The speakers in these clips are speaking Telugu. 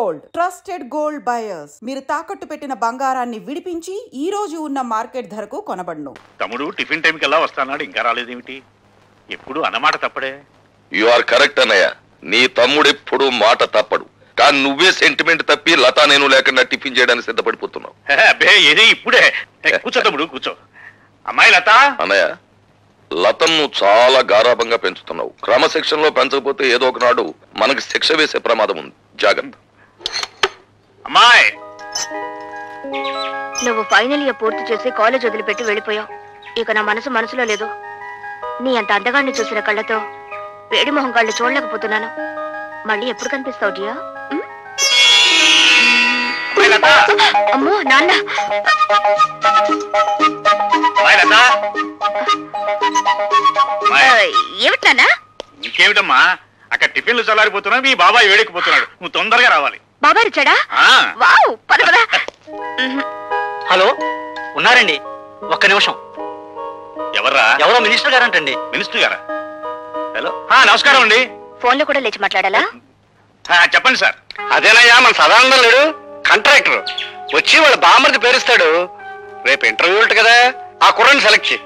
Gold, trusted gold buyers. మీరు తాకట్టు పెట్టిన బంగారాన్ని విడిపించి ఈ రోజు ఉన్న మార్కెట్ ధరకు కొనబడును. తమ్ముడు టిఫిన్ టైంకి ఎలా వస్తానాడు, ఇంకా రాలేదేమిటి? ఎప్పుడు అన్నమాట తప్పడే. యు ఆర్ కరెక్ట్ అన్నయ్య, నీ తమ్ముడు ఎప్పుడు మాట తప్పడు. కానీ నువ్వే సెంటిమెంట్ తప్పి లతా నేను లేకుండా టిఫిన్ చేయడానికి సిద్ధపడిపోతున్నావు. అబ్బే ఏది ఇప్పుడే. కూర్చో తమ్ముడు కూర్చో. అమ్మాయి లత. అన్నయ్య, లతను చాలా గారాభంగా పెంచుతున్నావు. క్రమశిక్షణలో పెంచకపోతే ఏదో ఒకనాడు మనకి శిక్ష వేసే ప్రమాదం ఉంది, జాగ్రత్త. అమ్మాయి, నువ్వు ఫైనల్ ఇయర్ పూర్తి చేసి కాలేజ్ వదిలిపెట్టి వెళ్ళిపోయావు. ఇక నా మనసులో లేదు. నీ అంత అందగాన్ని చూసిన కళ్ళతో వేడి మొహం కళ్ళు చూడలేకపోతున్నాను. మళ్ళీ ఎప్పుడు కనిపిస్తావు జియా? అమ్మో నాన్న. ఏమిటి నాన్న? ఇంకేమిటమ్మా, అక్కడ టిఫిన్లు చల్లారిపోతున్నా, మీ బాబాయ్ వేడెక్కిపోతున్నాడు. నువ్వు తొందరగా రావాలి. బాబాయ్ వచ్చాడా? వావ్, పద పద. హలో, ఉన్నారండి? ఒక్క నిమిషం. ఎవర్రా? ఎవరో మినిస్టర్ గారంటండి. మినిస్టర్ గారా? హలో, నమస్కారం అండి. ఫోన్ లో కూడా లేచి మాట్లాడాలా? చెప్పండి సార్. అదేనయ్యా, మన సదానందం లేడు, కాంట్రాక్టర్ వచ్చి వాళ్ళ బామ్మర్ది పేరుస్తాడు. రేపు ఇంటర్వ్యూ ఉంటుంది కదా, ఆ కుర్రని సెలెక్ట్ చేయి.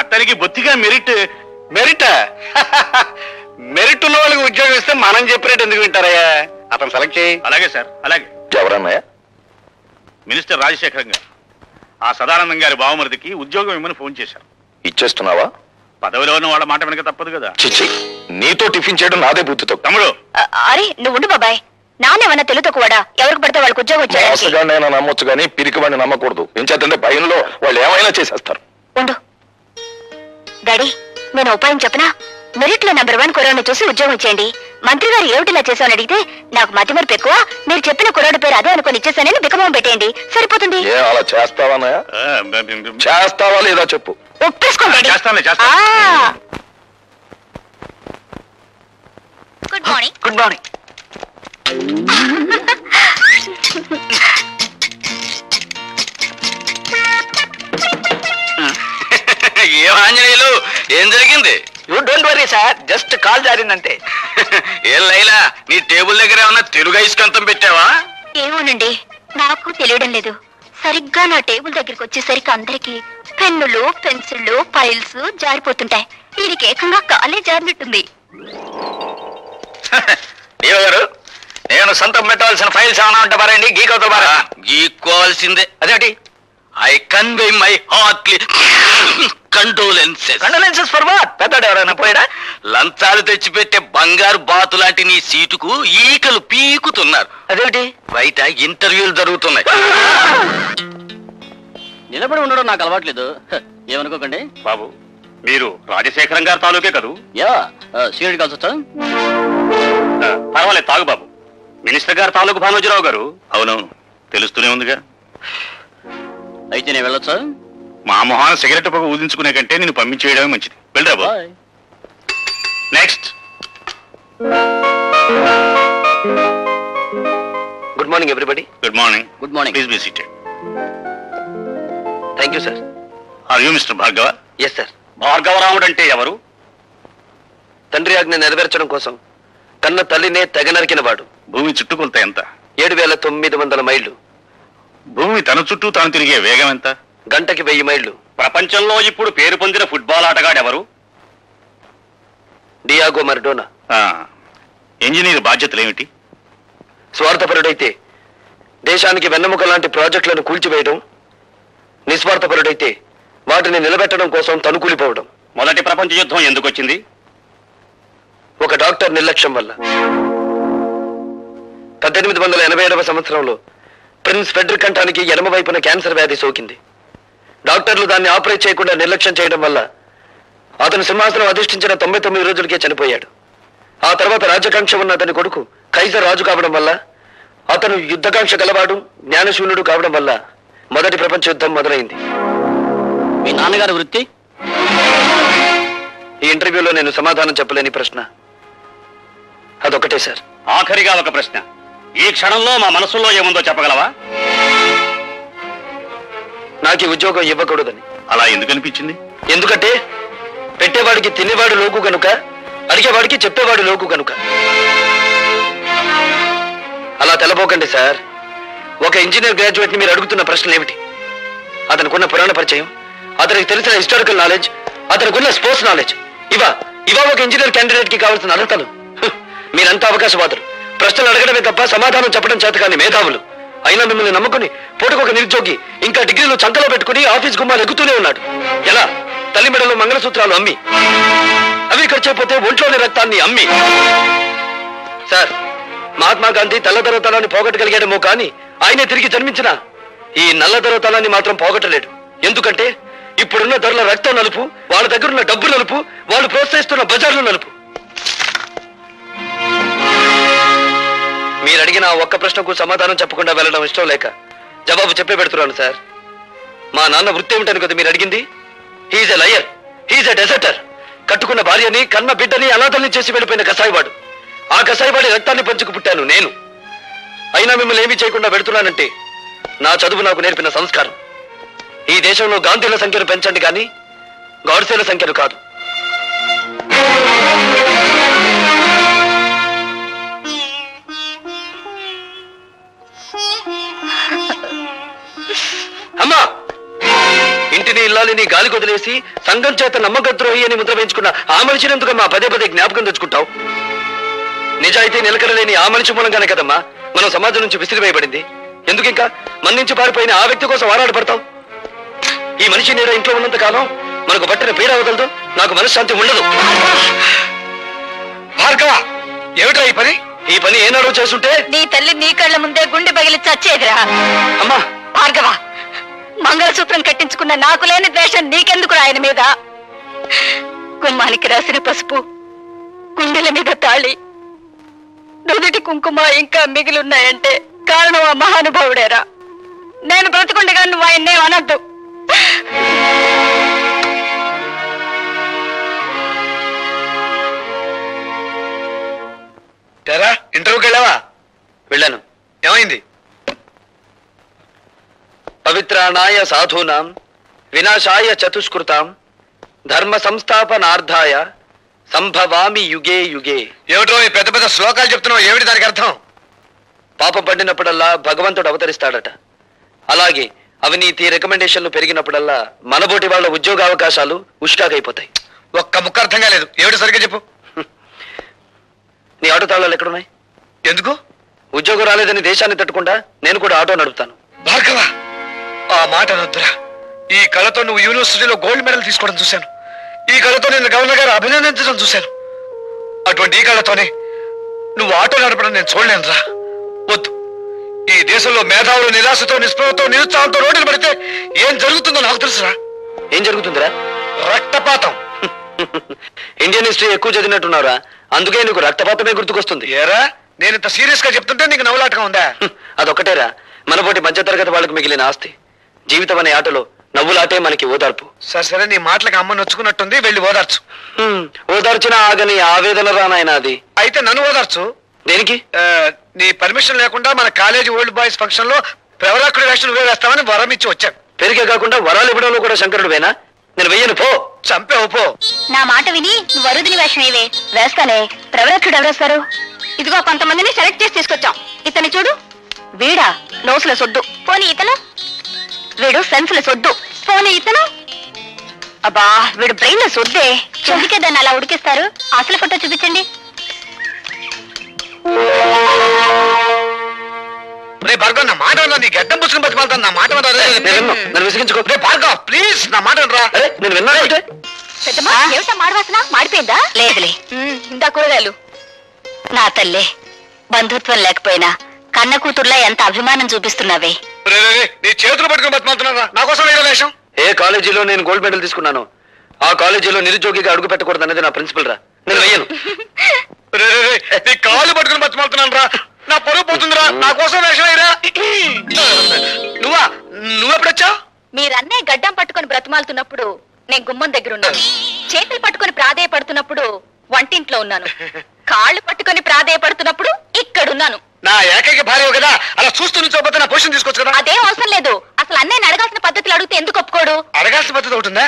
అతనికి బొత్తిగా మెరిట్ మెరిట్ ఉన్న వాళ్ళకి ఉద్యోగం ఇస్తే మనం చెప్పినట్టు ఎందుకు వింటారయ్యా? అతను సెలెక్ట్ చేయి. అలాగే సార్, అలాగే. ఎవరన్నయ్య? మినిస్టర్ రాజశేఖరం గారు ఆ సదానందం గారి బావమరిదికి ఉద్యోగం ఇమ్మని ఫోన్ చేశారు. ఇచ్చేస్తున్నావా? పదవిలో ఉన్న వాళ్ళ మాట వెనక తప్పదు కదా. చిచ్చి, నీతో టిఫిన్ చేయడం నాదే బుద్ధితో. తమ్ముడు, అరే నువ్వు ఉండు బాబాయ్. నాన్నేమన్నా తెలుతో కూడా ఎవరికి పడితే వాళ్ళకి ఉద్యోగం వచ్చాడు. నమ్మొచ్చు కానీ పిరికి వాడిని నమ్మకూడదు. ఏం చేద్దంటే భయంలో వాళ్ళు ఏమైనా చేసేస్తారు. ఉండు డాడీ, నేను ఉపాయం చెప్పనా? మెరిట్ లో నెంబర్ 1 కుర్రాడిని చూసి ఉద్యోగం ఇచ్చేయండి. మంత్రి గారు ఏమిటిలా చేశామని అడిగితే నాకు మతిమరుపు ఎక్కువ, మీరు చెప్పిన కుర్రాడి పేరు అదే అనుకుని ఇచ్చేసానని బికమం పెట్టేయండి, సరిపోతుంది. అలా చేస్తావా? చేస్తావా లేదా చెప్పు. ఒప్పేసుకోండి. Good morning. Good morning. ఏం ఆంజనేయులు, ఏం జరిగింది? You don't worry sir, just call జారిందంటే. ఏం లైలా, నీ టేబుల్ దగ్గర ఏమన్నా తెలుగు ఐస్కంతం పెట్టావా? ఏమోనండి, నాకు తెలియడం లేదు. సరిగ్గా నా టేబుల్ దగ్గరికి వచ్చేసరికి అందరికి పెన్నులు, పెన్సిళ్ళు, ఫైల్స్ జారిపోతుంటాయి. దీనికి ఏకంగా కాలే జారినట్టుంది. గారు, నేను సొంతం పెట్టవలసిన ఫైల్స్ ఏమైనా ఉంటే పారండి. గీకోవాల్సిందే. అదేంటి? I convey my heartly condolences. Condolences for what? పెద్దడు ఎవరైనా పోయాడా? లంచాలు తెచ్చిపెట్టే బంగారు బాతు లాంటి నీ సీటుకు ఈకలు పీకుతున్నారు. అదేంటి? బయట ఇంటర్వ్యూలు జరుగుతున్నాయి. నిలబడి ఉండడం నాకు అలవాట్లేదు, ఏమనుకోకండి. బాబు, మీరు రాజశేఖరం గారి తాలూకే కదూ? యా, సీనియర్ కాల్స్ వచ్చా? పర్వాలేదు, తాగు బాబు. మినిస్టర్ గారు తాలూకు భానోజీరావు గారు. అవునవును, తెలుస్తూనే ఉందిగా. అయితే నేను వెళ్ళొచ్చా? మా మొహాన సిగరెట్ పొగ ఊదించుకునే కంటే నేను పంపించేయడమే మంచిది. వెళ్ళరా బాబు. Next. Good morning everybody. Good morning. Good morning. Please be seated. Thank you sir. Are you mister Bhargava? Yes sir. Bhargavaramudu అంటే ఎవరు? తండ్రి ఆజ్ఞ నెరవేర్చడం కోసం కన్న తల్లినే తెగ నరికిన వాడు. భూమి చుట్టుకొలత ఎంత? 7,900 మైళ్ళు. భూమి తన చుట్టూ తాను తిరిగే వేగం ఎంత? గంటకి 1000 మైళ్ళు. ప్రపంచంలో ఇప్పుడు పేరు పొందిన ఫుట్బాల్ ఆటగాడు ఎవరు? Diego Maradona. ఇంజనీర్ బాధ్యతలు ఏమిటి? స్వార్థపరుడైతే దేశానికి వెన్నెముక లాంటి ప్రాజెక్టులను కూల్చివేయడం, నిస్వార్థపరుడైతే వాటిని నిలబెట్టడం కోసం తనుకూలిపోవడం. మొదటి ప్రపంచ యుద్ధం ఎందుకు వచ్చింది? ఒక డాక్టర్ నిర్లక్ష్యం వల్ల. 1887వ సంవత్సరంలో ప్రిన్స్ ఫెడ్రిక్ కంఠానికి ఎడమ వైపున క్యాన్సర్ వ్యాధి సోకింది. డాక్టర్లు దాన్ని ఆపరేట్ చేయకుండా నిర్లక్ష్యం చేయడం వల్ల అతను సింహాసనం అధిష్ఠించిన 99 రోజులకే చనిపోయాడు. ఆ తర్వాత రాజకాంక్ష ఉన్న అతని కొడుకు కైజర్ రాజు కావడం వల్ల, అతను యుద్ధకాంక్ష గలవాడు, జ్ఞానశూన్యుడు కావడం వల్ల మొదటి ప్రపంచ యుద్ధం మొదలైంది. మీ నాన్నగారి వృత్తి? ఈ ఇంటర్వ్యూలో నేను సమాధానం చెప్పలేని ప్రశ్న అదొకటే సార్. ఆఖరిగా ఒక ప్రశ్న. ఈ క్షణంలో మా మనసులో ఏముందో చెప్పగలవా? నాకు ఈ ఉద్యోగం ఇవ్వకూడదని. అలా ఎందుకు అనిపించింది? ఎందుకంటే పెట్టేవాడికి తినేవాడు లోకు కనుక, అడిగేవాడికి చెప్పేవాడు లోకు కనుక. అలా తెల్లబోకండి సార్. ఒక ఇంజనీర్ గ్రాడ్యుయేట్ ని మీరు అడుగుతున్న ప్రశ్నలు ఏమిటి? అతనికున్న పురాణ పరిచయం, అతనికి తెలిసిన హిస్టారికల్ నాలెడ్జ్, అతనికున్న స్పోర్ట్స్ నాలెడ్జ్, ఇవా ఒక ఇంజనీర్ క్యాండిడేట్ కి కావాల్సిన అర్హతలు. మీరంతా అవకాశవాదులు. ప్రశ్నలు అడగడమే తప్ప సమాధానం చెప్పడం చేత కానీ మేధావులు. అయినా మిమ్మల్ని నమ్ముకుని పూటకొక నిరుద్యోగి ఇంకా డిగ్రీలు చంకలో పెట్టుకుని ఆఫీస్ గుమ్మాలు ఎక్కుతూనే ఉన్నాడు. ఎలా? తల్లి మెడలో మంగళసూత్రాలు అమ్మి, అవి ఖర్చైపోతే ఒంట్లోని రక్తాన్ని అమ్మి. సార్, మహాత్మా గాంధీ తెల్లదొరతనాన్ని పోగొట్టగలిగాడేమో కానీ ఆయనే తిరిగి జన్మించిన ఈ నల్లదొరతనాన్ని మాత్రం పోగొట్టలేడు. ఎందుకంటే ఇప్పుడున్న ధరల రక్తం నలుపు, వాళ్ళ దగ్గరున్న డబ్బు నలుపు, వాళ్ళు ప్రోత్సహిస్తున్న బజార్లు నలుపు. మీరు అడిగిన ఒక్క ప్రశ్నకు సమాధానం చెప్పకుండా వెళ్ళడం ఇష్టం లేక జవాబు చెప్పే పెడుతున్నాను సార్. మా నాన్న వృత్తి ఏమిటని కదా మీరు అడిగింది? హీఈస్ ఎ లయర్, హీఈస్ ఎ డెజర్టర్. కట్టుకున్న భార్యని, కన్న బిడ్డని అనాథల్ని చేసి వెళ్ళిపోయిన కసాయివాడు. ఆ కసాయివాడి రక్తాన్ని పంచుకు పుట్టాను నేను. అయినా మిమ్మల్ని ఏమీ చేయకుండా పెడుతున్నానంటే నా చదువు నాకు నేర్పిన సంస్కారం. ఈ దేశంలో గాంధీల సంఖ్యను పెంచండి కానీ గాడ్సేల సంఖ్యను కాదు. అమ్మా, ఇంటిని ఇల్లాలిని గాలి కొదిలేసి సంఘం చేత నమ్మకద్రోహి అని ముద్ర వేయించుకున్న ఆ మనిషిని ఎందుకమ్మా పదే పదే జ్ఞాపకం తెచ్చుకుంటావు? నిజాయితీ నిలకడలేని ఆ మనిషి మూలంగానే కదమ్మా మనం సమాజం నుంచి విసిరివేయబడింది. ఎందుకు ఇంకా మన నుంచి పారిపోయిన ఆ వ్యక్తి కోసం ఆరాటపడతావు? ఈ మనిషి నీడ ఇంట్లో ఉన్నంత కాలం మనకు పట్టిన పీడ అవగలదు, నాకు మనశ్శాంతి ఉండదు. భార్గవ, ఏమిట్రా ఈ పని? ఈ పని ఏనాడో చేస్తుంటే నీ తల్లి నీ కళ్ళ ముందే గుండె పగిలి చచ్చేదిరా. అమ్మా భార్గవ, మంగళసూత్రం కట్టించుకున్న నాకు లేని ద్వేషం నీకెందుకు ఆయన మీద? గుమ్మానికి రాసిన పసుపు, గుండెల మీద తాళి, నుదుటి కుంకుమ ఇంకా మిగిలిన్నాయంటే కారణం ఆ మహానుభావుడేరా. నేను బ్రతుకుండగా నువ్వు ఆయన్నే అనద్దు. ఇంటర్వ్యూకి వెళ్ళావా? వెళ్ళాను. ఏమైంది? పవిత్రాణాయ సాధూనాం వినాశాయ చతుష్కృతాం ధర్మ సంస్థాపనార్థాయ సంభవామి యుగే యుగే. ఏమిటో ఈ పెద్ద పెద్ద శ్లోకాలు చెప్తున్నావు, ఏమిటి దానికి అర్థం? పాపం పడినప్పుడల్లా భగవంతుడు అవతరిస్తాడట. అలాగే అవినీతి రికమెండేషన్లు పెరిగినప్పుడల్లా మనబోటి వాళ్ళ ఉద్యోగ అవకాశాలు ఉష్కాకైపోతాయి. ఒక్క ముక్క అర్థం కాలేదు, ఏమిటి సరిగ్గా చెప్పు. నీ ఆటో తాళాలు ఎక్కడున్నాయి? ఎందుకు? ఉద్యోగం రాలేదని దేశాన్ని తట్టుకుండా నేను కూడా ఆటో నడుపుతాను. భార్గవ, ఆ మాట అనొద్దురా. ఈ కళతో నువ్వు యూనివర్సిటీలో గోల్డ్ మెడల్ తీసుకోవడం చూశాను. ఈ కళతో నేను గవర్నర్ గారు అభినందించడం చూశాను. అటువంటి ఈ కళతోనే నువ్వు ఆటో నడపడం నేను చూడలేనురా. వద్దు. ఈ దేశంలో మేధావులు నిరాశతో, నిస్పృహతో, నిరుత్సాహంతో రోడ్డులు పడితే ఏం జరుగుతుందో నాకు తెలుసురా. ఏం జరుగుతుందిరా? రక్తపాతం. ఇండియన్ హిస్టరీ ఎక్కువ చదివినట్టున్నారా, అందుకే నీకు రక్తపాతమే గుర్తుకొస్తుంది. ఏరా, నేను ఇంత సీరియస్ గా చెప్తుంటే నీకు నవ్వులాటగా ఉందా? అదొక్కటేరా మనపోటి మధ్యతరగతి వాళ్ళకి మిగిలిన ఆస్తి. జీవితం అనే ఆటలో నవ్వులాటే మనకి ఓదార్పు. సరే, నీ మాటలకు అమ్మ నొచ్చుకున్నట్టుంది, వెళ్ళి ఓదార్చు. ఓదార్చినా ఆగని ఆవేదన రానాయన అది. అయితే నన్ను ఓదార్చు. దేనికి? నీ పర్మిషన్ లేకుండా మన కాలేజీ ఓల్డ్ బాయ్స్ ఫంక్షన్ లో ప్రవరాకుడి వేషం నువ్వే వేస్తామని వరం ఇచ్చి వచ్చాను. పెరిగే కాకుండా వరాలు ఇవ్వడంలో కూడా శంకరుడు వేనా? నేను వెయ్యను, పో. చంపేవు, పో. నా మాట విని నువ్వు వరుదిని వేషం ఏవే వేస్తానే. ప్రవరక్షుడు ఎవరేస్తారు? ఇదిగో కొంతమందిని సెలెక్ట్ చేసి తీసుకొచ్చాం. ఇతని చూడు, వీడా నోసుల సొద్దు. పోనీ ఇతను? వీడు సెన్సుల సొద్దు. పోనీ ఇతను? అబ్బా, వీడు బ్రెయిన్ లో సొద్దే. ఎందుకే దాన్ని అలా ఉడికిస్తారు? అసలు ఫోటో చూపించండి. భార్గవ్, నా మాట నీ గడ్డం పుచ్చుకుని బతిమాలతాను. నా మాట నన్ను విసిగించుకో. భార్గవ్, ప్లీజ్ నా మాట రా. నేను విన్నాను. ఏమిటా మాడవాసన? మాడిపోయిందా? లేదులే, ఇందా కూరగాయలు. నా తల్లే, బంధుత్వం లేకపోయినా కన్న కూతుర్లా ఎంత అభిమానం చూపిస్తున్నావే. నీ చేతులు పట్టుకుని బతిమాలుతున్నారా? నా కోసం వేరే వేషం. ఏ కాలేజీలో నేను గోల్డ్ మెడల్ తీసుకున్నాను ఆ కాలేజీలో నిరుద్యోగిగా అడుగు పెట్టకూడదు అనేది నా ప్రిన్సిపల్ రా. నేను వెయ్యను. నీ కాళ్ళు పట్టుకుని బతిమాలుతున్నాను రా. నా పొరుగు పోతుందిరా. నా కోసం వేషం అయ్యరా. నువ్వెప్పుడొచ్చావు? మీరన్నే గడ్డం పట్టుకుని బ్రతిమాలుతున్నప్పుడు నేను గుమ్మం దగ్గర ఉన్నాను. చేతులు పట్టుకుని ప్రాధేయపడుతున్నప్పుడు వంటింట్లో ఉన్నాను. కాళ్ళు పట్టుకుని ప్రాధేయపడుతున్నప్పుడు ఇక్కడున్నాను. నా ఏకైక భార్య కదా, అలా చూస్తూ నుంచోపోతే నా పొజిషన్ తీసుకోవచ్చు కదా. అదేం అవసరం లేదు. అసలు అన్నయ్యని అడగాల్సిన పద్ధతులు అడిగితే ఎందుకు ఒప్పుకోడు? అడగాల్సిన పద్ధతి ఒకటిందా?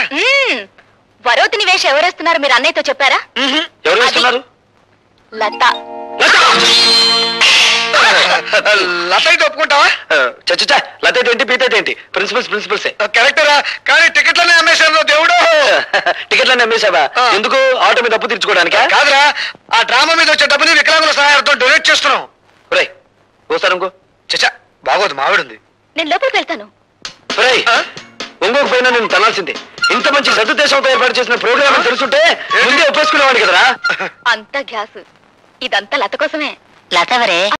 వరోతిని వేషం ఎవరేస్తున్నారు మీరు అన్నయ్యతో చెప్పారా? ఎవరు వేస్తున్నారు? లత. లత అయితే ఒప్పుకుంటావా? చచ్చా లత అయితే ఏంటి, పీత అయితే ఏంటి, ప్రిన్సిపల్సే కరెక్టరా. కానీ టికెట్లనే అమ్మేశాను దేవుడు. టికెట్లనే అమ్మేశావా? ఎందుకు? ఆటో మీద అప్పు తీర్చుకోవడానికా? కాదురా, ఆ డ్రామా మీద వచ్చే డబ్బుని వికలాంగుల సహాయంతో డొనేట్ చేస్తున్నాం. రేయ్ ఓసారి ఇంకో. చచ్చా బాగోదు, మావిడుంది. నేను లోపలికి వెళ్తాను. రేయ్ ఒంగోకు పోయినా నేను తనాల్సిందే. ఇంత మంచి సదుద్దేశంతో ఏర్పాటు చేసిన ప్రోగ్రామ్ తెలుసుంటే ముందే ఒప్పేసుకునేవాడిని కదరా. అంతా గ్యాస్, ఇదంతా లత కోసమే. లతవరే